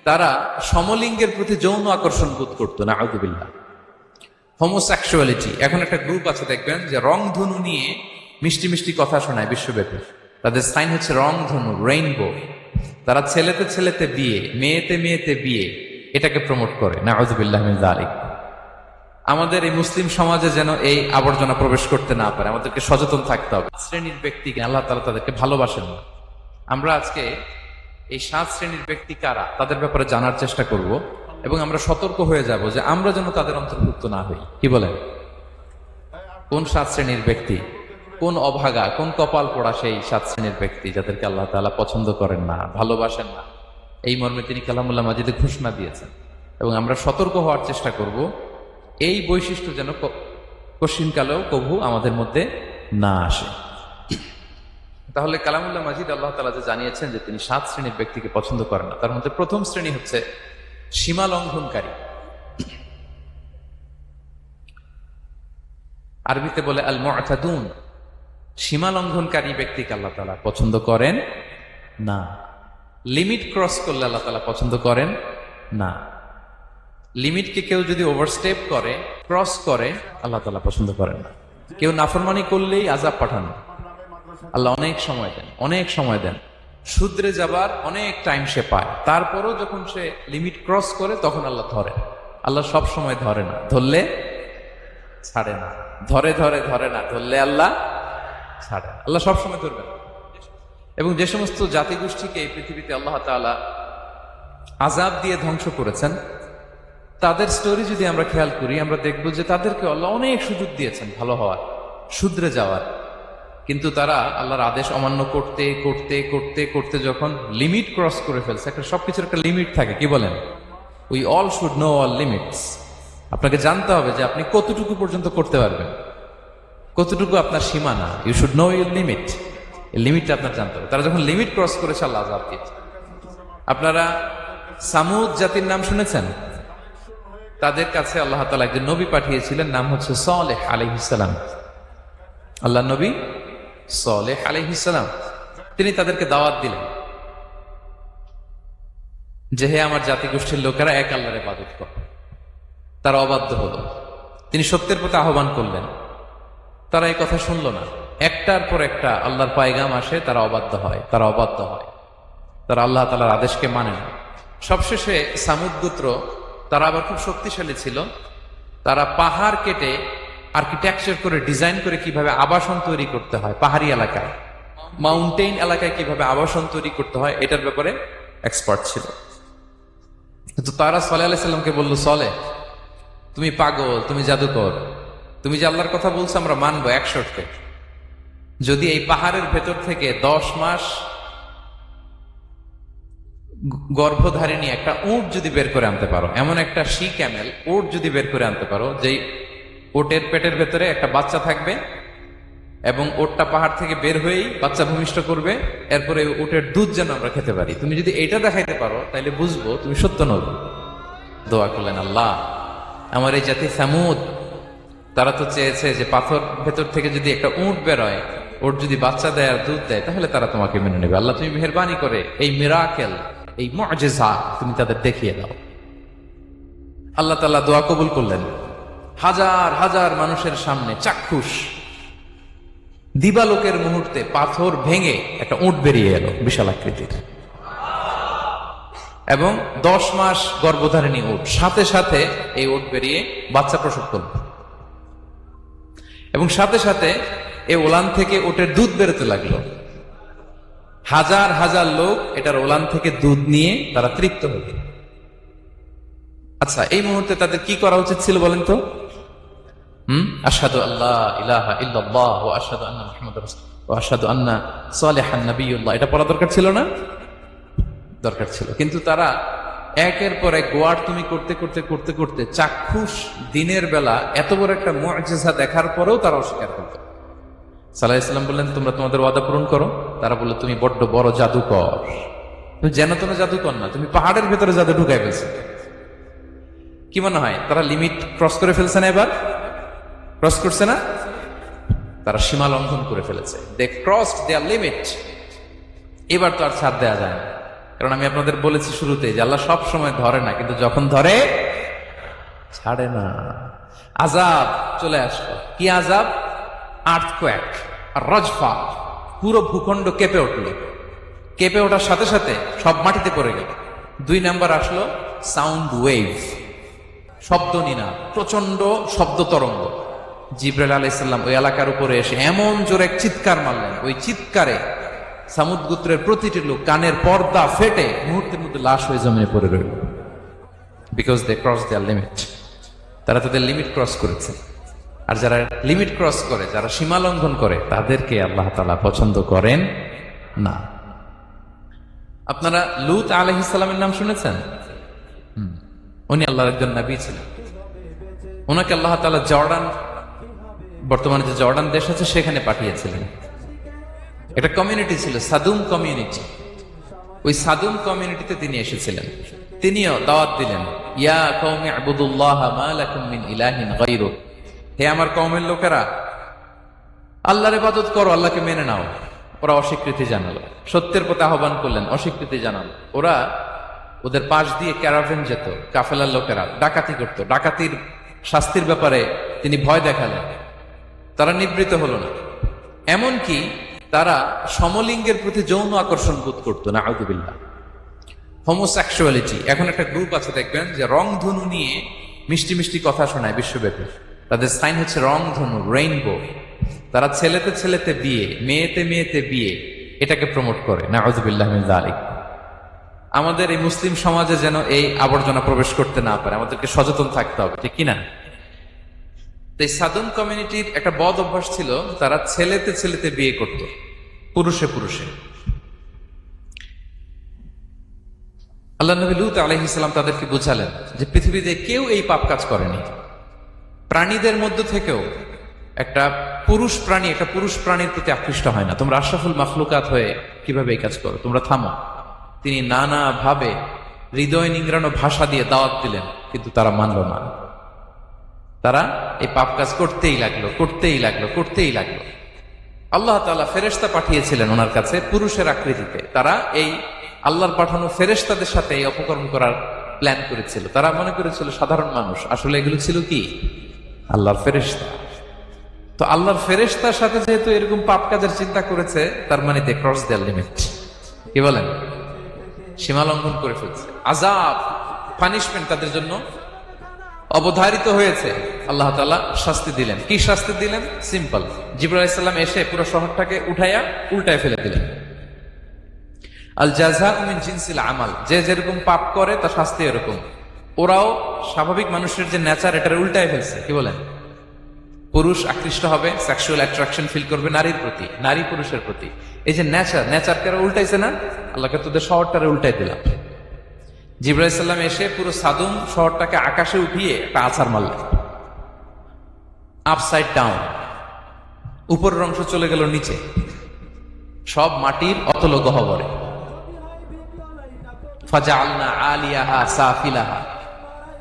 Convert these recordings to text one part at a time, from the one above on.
তারা সমলিঙ্গের প্রতি যৌন আকর্ষণ বোধ করতো না, আউযুবিল্লাহ। হোমোসেক্সুয়ালিটি, এখন একটা গ্রুপ আছে দেখবেন যে রংধনু নিয়ে মিষ্টি মিষ্টি কথা শোনায় বিশ্বব্যাপী। তাদের সাইন হচ্ছে রংধনু, রেইনবো। তারা ছেলেতে ছেলেতে বিয়ে, মেয়েতে মেয়েতে বিয়ে, এটাকে প্রমোট করে, নাউযুবিল্লাহ মিন যালিক। আমাদের এই মুসলিম সমাজে যেন এই আবর্জনা প্রবেশ করতে না পারে, আমাদেরকে সচেতন থাকতে হবে। শ্রেণীর ব্যক্তিকে আল্লাহ তাআলা তাদেরকে ভালোবাসেন না। আমরা আজকে এই 7 শ্রেণীর ব্যক্তি কারা তাদের ব্যাপারে জানার চেষ্টা করব, এবং আমরা সতর্ক হয়ে যাব যে আমরা যেন তাদের অন্তর্ভুক্ত না হই। কি বলেন? কোন 7 শ্রেণীর ব্যক্তি, কোন অভাগা, কোন কপাল পোড়া সেই 7 শ্রেণীর ব্যক্তি যাদেরকে আল্লাহ তাআলা পছন্দ করেন না, ভালোবাসেন না, এই মর্মে তিনি কালামুল্লাহ মাজিদে ঘোষণা দিয়েছেন। এবং আমরা সতর্ক হওয়ার চেষ্টা করব এই বৈশিষ্ট্য যেন কশিনকালেও কভু আমাদের মধ্যে না আসে। তাহলে কালামুল্লাহ মাজিদ আল্লাহ তাআলা যে জানিয়েছেন যে তিনি 7 শ্রেণীর ব্যক্তিকে পছন্দ করেন না, তার মধ্যে প্রথম শ্রেণী হচ্ছে সীমা লঙ্ঘনকারী। আরবিতে বলে আল মুআতাদুন। সীমা লঙ্ঘনকারী ব্যক্তিকে আল্লাহ তাআলা পছন্দ করেন না। লিমিট ক্রস করলে আল্লাহ তাআলা পছন্দ করেন না। লিমিটকে কেউ যদি ওভারস্টেপ করে, ক্রস করে, আল্লাহ তাআলা পছন্দ করেন না। কেউ নাফরমানি করলেই আযাব পাঠান আল্লাহ অনেক সময় দেন, অনেক সময় দেন। শুধরে যাবার অনেক টাইম সে পায়, তারপরও যখন সে লিমিট ক্রস করে তখন আল্লাহ ধরে। আল্লাহ সব সময় ধরে না, ধরলে ছাড়ে না। ধরে ধরে ধরে না, ধরলে আল্লাহ ছাড়ে না। আল্লাহ সব সময় ধরবেন। এবং যে সমস্ত জাতিগোষ্ঠীকে এই পৃথিবীতে আল্লাহ তাআলা আযাব দিয়ে ধ্বংস করেছেন, তাদের স্টোরি যদি আমরা খেয়াল করি, আমরা দেখব যে তাদেরকে আল্লাহ অনেক সুযোগ দিয়েছেন ভালো হওয়ার, শুধরে যাওয়ার। কিন্তু তারা আল্লাহর আদেশ অমান্য করতে করতে করতে করতে যখন লিমিট ক্রস করে ফেলছে, একটা সবকিছুর একটা লিমিট থাকে। কি বলেন? We all should know all limits. আপনাকে জানতে হবে যে আপনি কতটুকু পর্যন্ত করতে পারবেন, কতটুকু আপনার সীমানা। You should know your limit. এই লিমিটটা আপনার জানতে হবে। তারা যখন লিমিট ক্রস করেছে আল্লাহ আযাব দিয়েছে। আপনারা সামুদ জাতির নাম শুনেছেন? তাদের কাছে আল্লাহ তাআলা একজন নবী পাঠিয়েছিলেন, নাম হচ্ছে সালেহ আলাইহিস সালাম। আল্লাহ নবী সালেহ আলাইহিস সালাম, তিনি তাদেরকে দাওয়াত দিলেন যে হে আমার জাতিগোষ্ঠীর লোকেরা, এক আল্লাহর ইবাদত করো। তারা অবাধ্য হলো। তিনি সত্যের প্রতি আহ্বান করলেন, তারা এই কথা শুনলো না। একটার পর একটা আল্লাহর পায়গাম আসে, তারা অবাধ্য হয়, তারা অবাধ্য হয়, তারা আল্লাহ তাআলার আদেশকে মানে না। সবশেষে সামুদ গোত্র, তারা আবার খুব শক্তিশালী ছিল। তারা পাহাড় কেটে আর্কিটেকচার করে, ডিজাইন করে কিভাবে আবাসন তৈরি করতে হয় পাহাড়ি এলাকায়, মাউন্টেইন এলাকায় কিভাবে আবাসন তৈরি করতে হয়, এটার ব্যাপারে এক্সপার্ট ছিল। কিন্তু তারা সালেহ আলাইহিস সালামকে বলল, সালেহ তুমি পাগল, তুমি জাদুকর, তুমি যে আল্লাহর কথা বলছো আমরা মানবো 1 শর্তে। যদি এই পাহাড়ের ভেতর থেকে 10 মাস গর্ভধারিণী একটা উট যদি বের করে আনতে পারো, এমন একটা শি ক্যামেল উট যদি বের করে আনতে পারো, যেই ওটের পেটের ভেতরে একটা বাচ্চা থাকবে এবং ওটটা পাহাড় থেকে বের হয়েই বাচ্চা ভূমিষ্ঠ করবে, এরপরে ওটের দুধ যেন আমরা খেতে পারি, তুমি যদি এইটা দেখাইতে পারো তাহলে বুঝবো তুমি সত্য নবী। দোয়া করলেন, আল্লাহ আমার এই জাতি সামুদ, তারা তো চেয়েছে যে পাথর ভেতর থেকে যদি একটা উট বেরোয়, ওট যদি বাচ্চা দেয় আর দুধ দেয়, তাহলে তারা তোমাকে মেনে নেবে। আল্লাহ তুমি মেহেরবানি করে এই মিরাকেল, এই মুআজিজা তুমি তাদের দেখিয়ে দাও। আল্লাহ তাআলা দোয়া কবুল করলেন। হাজার হাজার মানুষের সামনে চাক্ষুষ দিবালোকের মুহূর্তে পাথর ভেঙে একটা উট বেরিয়ে এলো বিশাল আকৃতির, এবং 10 মাস গর্ভধারিণী উট, সাথে সাথে এই উট বেরিয়ে বাচ্চা প্রসব করল, এবং সাথে সাথে এই ওলান থেকে উটের দুধ বেরোতে লাগলো। হাজার হাজার লোক এটার ওলান থেকে দুধ নিয়ে তারা তৃপ্ত হল। আচ্ছা, এই মুহূর্তে তাদের কি করা উচিত ছিল বলেন তো? আশহাদু আল্লা ইলাহা ইল্লাল্লাহ ওয়া আশহাদু আন্না মুহাম্মাদার রাসূলুল্লাহ ওয়া আশহাদু আন্না সালিহান নাবিয়্যুল্লাহ, এটা পড়া দরকার ছিল না? দরকার ছিল। কিন্তু তারা একের পর এক গোয়ার তুমি করতে করতে করতে করতে চাক্ষুষ দিনের বেলা এত বড় একটা মুআজিজা দেখার পরেও তারা অস্বীকার করত। সাল্লাল্লাহু আলাইহি ওয়াসাল্লাম বললেন, তোমরা তোমাদের ওয়াদা পূরণ করো। তারা বলল, তুমি বড্ড বড় জাদুকর, তুমি যেন তেন জাদুকর না, তুমি পাহাড়ের ভেতরে জাদু ঢুকাই ফেলছো। কি মনে হয় তারা লিমিট ক্রস করে ফেলছে না? এবার ক্রস করছে না? তারা সীমা লঙ্ঘন করে ফেলেছে। দে ক্রসড দেয়ার লিমিট। এবার তো আর ছাড় দেওয়া যায় না। কারণ আমি আপনাদের বলেছি শুরুতে যে আল্লাহ সব সময় ধরে না, কিন্তু যখন ধরে ছাড়ে না। আযাব চলে আসলো। কি আযাব? আর্থকোয়েক আর রজফা, পুরো ভূখণ্ড কেঁপে উঠল। কেঁপে ওঠার সাথে সাথে সব মাটিতে পড়ে গেল। 2 নাম্বার আসলো সাউন্ড ওয়েভ, শব্দ নিনাদ, প্রচন্ড শব্দ তরঙ্গ। জিবরাইল আলাইহিস সালাম ওই এলাকার উপরে এসে এমন জোরে এক চিৎকার মারলেন, ওই চিৎকারে সামুদ গোত্রের প্রতিটি লোক কানের পর্দা ফেটে মুহূর্তের মধ্যে লাশ হয়ে জমিনে পড়ে রইল। Because they cross their limit, তারা তাদের লিমিট ক্রস করেছে। আর যারা লিমিট ক্রস করে, যারা সীমা লঙ্ঘন করে, তাদেরকে আল্লাহ তাআলা পছন্দ করেন না। আপনারা লূত আলাইহিস সালামের নাম শুনেছেন? উনি আল্লাহর একজন নবী ছিলেন। ওনাকে আল্লাহ তাআলা জর্ডান, বর্তমানে যে জর্ডান দেশ আছে সেখানে পাঠিয়েছিলেন। একটা কমিউনিটি ছিল সাদুম কমিউনিটি। ওই সাদুম কমিউনিটিতে তিনি এসেছিলেন। তিনিও দাওয়াত দিলেন, ইয়া কওমি ইবুদুল্লাহ মা লাকুম মিন ইলাহিন গায়রু, হে আমার কওমের লোকেরা, আল্লাহর ইবাদত করো, আল্লাহকে মেনে নাও। ওরা অস্বীকৃতি জানালো। সত্যের প্রতি আহ্বান করলেন, অস্বীকৃতি জানালো। ওরা, ওদের পাশ দিয়ে ক্যারাভেন যেত, কাফেলার লোকেরা ডাকাতি করত। ডাকাতির শাস্তির ব্যাপারে তিনি ভয় দেখালেন, তারা নিবৃত হলো না। এমনকি তারা সমলিঙ্গের প্রতি যৌন আকর্ষণ বোধ করতো না, আউযুবিল্লাহ। হোমোসেক্সুয়ালিটি, এখন একটা গ্রুপ আছে দেখবেন যে রংধনু নিয়ে মিষ্টি মিষ্টি কথা শোনায় বিশ্বব্যাপী। তাদের সাইন হচ্ছে রংধনু, রেইনবো। তারা ছেলেতে ছেলেতে বিয়ে, মেয়েতে মেয়েতে বিয়ে, এটাকে প্রমোট করে, নাউযুবিল্লাহ মিন যালিক। আমাদের এই মুসলিম সমাজে যেন এই আবর্জনা প্রবেশ করতে না পারে, আমাদেরকে সচেতন থাকতে হবে, ঠিক কিনা? এই সাদুম কমিউনিটির একটা বদ অভ্যাস ছিল, তারা ছেলেতে ছেলেতে বিয়ে করত, পুরুষে পুরুষে। আল্লাহ নবী লূত আলাইহিস সালাম তাদেরকে বুঝালেন যে পৃথিবীতে কেউ এই পাপ কাজ করেনি। প্রাণীদের মধ্য থেকেও একটা পুরুষ প্রাণী একটা পুরুষ প্রাণীর প্রতি আকৃষ্ট হয় না। তোমরা আশরাফুল মাখলুকাত হয়ে কিভাবে এই কাজ করো? তোমরা থামো। তিনি নানা ভাবে হৃদয় নিংড়ানো ভাষা দিয়ে দাওয়াত দিলেন, কিন্তু তারা মানল না। তারা এই পাপ কাজ করতেই লাগলো, করতেই লাগলো, করতেই লাগলো। আল্লাহ তাআলা ফেরেশতা পাঠিয়েছিলেন ওনার কাছে পুরুষের আকৃতিতে। তারা এই আল্লাহর পাঠানো ফেরেশতাদের সাথে এই অপকর্ম করার প্ল্যান করেছিল। তারা মনে করেছিল সাধারণ মানুষ, আসলে এগুলো ছিল কি? আল্লাহর ফেরেশতা। তো আল্লাহর ফেরেশতার সাথে যেহেতু এরকম পাপ কাজের চিন্তা করেছে, তার মানে দে ক্রস দেয়ার লিমিট। কি বলেন? সীমা লঙ্ঘন করে ফেলছে। আযাব, পানিশমেন্ট তাদের জন্য অবধারিত হয়েছে। আল্লাহ তাআলা শাস্তি দিলেন। কি শাস্তি দিলেন? সিম্পল। জিবরাইল আলাইহিস সালাম এসে পুরো শহরটাকে উঠাইয়া উল্টায় ফেলে দিলেন। আল জাযাউ মিন জিনসিল আমাল, যে যেরকম পাপ করে তার শাস্তি এরকম। ওরাও স্বাভাবিক মানুষের যে নেচার, এটার উল্টায় ফেলছে। কি বলেন? পুরুষ আকৃষ্ট হবে, সেক্সুয়াল অ্যাট্রাকশন ফিল করবে নারীর প্রতি, নারী পুরুষের প্রতি। এই যে নেচারকে উল্টাইছে না, আল্লাহকে তোদের শহরটারে উল্টাই দিলাম। জিবরাইল আলাইহিস সালাম এসে পুরো সাদুম শহরটাকে আকাশে উঠিয়ে একটা আছাড় মারলেন, আপসাইড ডাউন। উপরের অংশ চলে গেল নিচে, সব মাটির অতল গহ্বরে। ফাজআলনা আলিয়াহা সাফিলাহা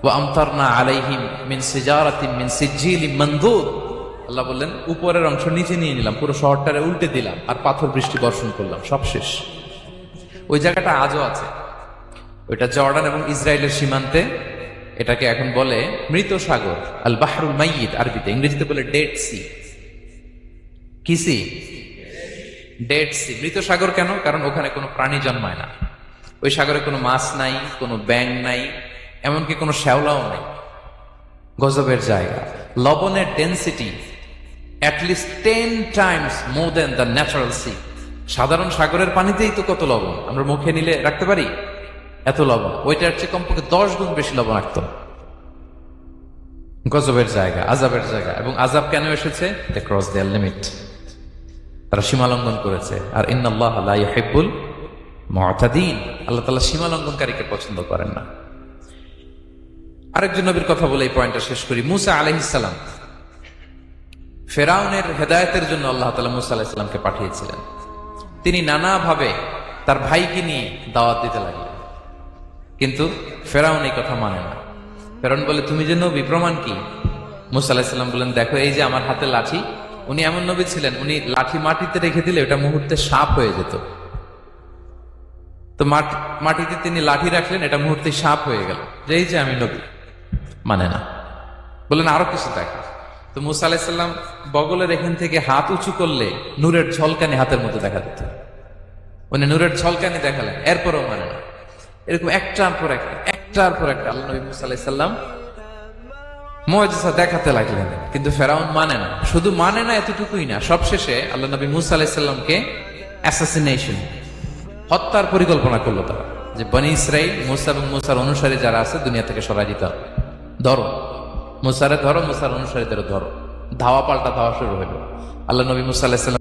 ওয়া আমতারনা আলাইহিম মিন সিজারাতিন মিন সিজিলিম মানদুদ। আল্লাহ বললেন, উপরের অংশ নিচে নিয়ে নিলাম, পুরো শহরটারে উল্টে দিলাম, আর পাথর বৃষ্টি বর্ষণ করলাম, সব শেষ। ওই জায়গাটা আজও আছে, ওইটা জর্ডান এবং ইসরায়েলের সীমান্তে। এটাকে এখন বলে মৃত সাগর, আল বাহরুল মাইয়িত আরবিতে, ইংরেজিতে বলে ডেড সি। কি সি? Dead Sea. মৃত সাগর কেন? কারণ ওখানে কোনো প্রাণী জন্মায় না। ওই সাগরে কোনো মাছ নাই, কোনো ব্যাঙ নাই, এমনকি কোনো শ্যাওলাও নাই। গজবের জায়গা। লবণের density at least 10 times more than the natural sea. সাধারণ সাগরের পানিতেই তো কত লবণ, আমরা মুখে নিলে রাখতে পারি এত লবণ। ওইটার চেয়ে কমপক্ষে 10 গুণ বেশি লবণাক্ত। গজবের জায়গা, আযাবের জায়গা। এবং আযাব কেন এসেছে? দে ক্রস দেয়ার লিমিট, তারা সীমা লঙ্ঘন করেছে। আর ইন্নাল্লাহা লা ইউহিব্বুল মু'তাদিন, আল্লাহ তাআলা সীমা লঙ্ঘনকারীকে পছন্দ করেন না। আরেকজন নবীর কথা বলে এই পয়েন্টটা শেষ করি। মুসা আলাইহিস সালাম, ফেরাউনের হেদায়েতের জন্য আল্লাহ তাআলা মুসা আলাইহিস সালামকে পাঠিয়েছিলেন। তিনি নানাভাবে তার ভাইকে নিয়ে দাওয়াত দিতে লাগলেন, কিন্তু ফেরাউন এই কথা মানে না। ফেরাউন বলে, তুমি যে নবী, প্রমাণ কি? মুসা আলাইহিস সালাম বলেন, দেখো এই যে আমার হাতে লাঠি। উনি এমন নবী ছিলেন, উনি লাঠি মাটিতে রেখে দিলে ওটা মুহূর্তে সাপ হয়ে যেত। তো মাটিতে তিনি লাঠি রাখলেন, এটা মুহূর্তে সাপ হয়ে গেল, যে এই যে আমি নবী। মানে না, বললেন আরো কিছু দেখো। তো মুসা আলাইসাল্লাম বগলের এখান থেকে হাত উঁচু করলে নূরের ঝলকানি হাতের মধ্যে দেখা দিত। উনি নূরের ঝলকানি দেখালেন, এরপরও মানে না। এরকম একটার পর একটা আল্লাহ নবী মুসা আলাইসাল্লাম মুআজিজা দেখাতে লাগলেন, কিন্তু ফেরাউন মানে না। শুধু মানে না এতটুকুই না, সবশেষে আল্লাহ নবী মুসা আলাইসাল্লামকে অ্যাসাসিনেশন, হত্যার পরিকল্পনা করলো তারা, যে বনি ইসরাইল মুসা এবং মুসার অনুসারী যারা আছে দুনিয়া থেকে সরাই দিতে হবে, ধরো মুসারে ধরো, মুসার অনুসারীদের ধরো। ধাওয়া পাল্টা ধাওয়া শুরু হলো। আল্লাহ নবী মুসা আলাইহিস সালাম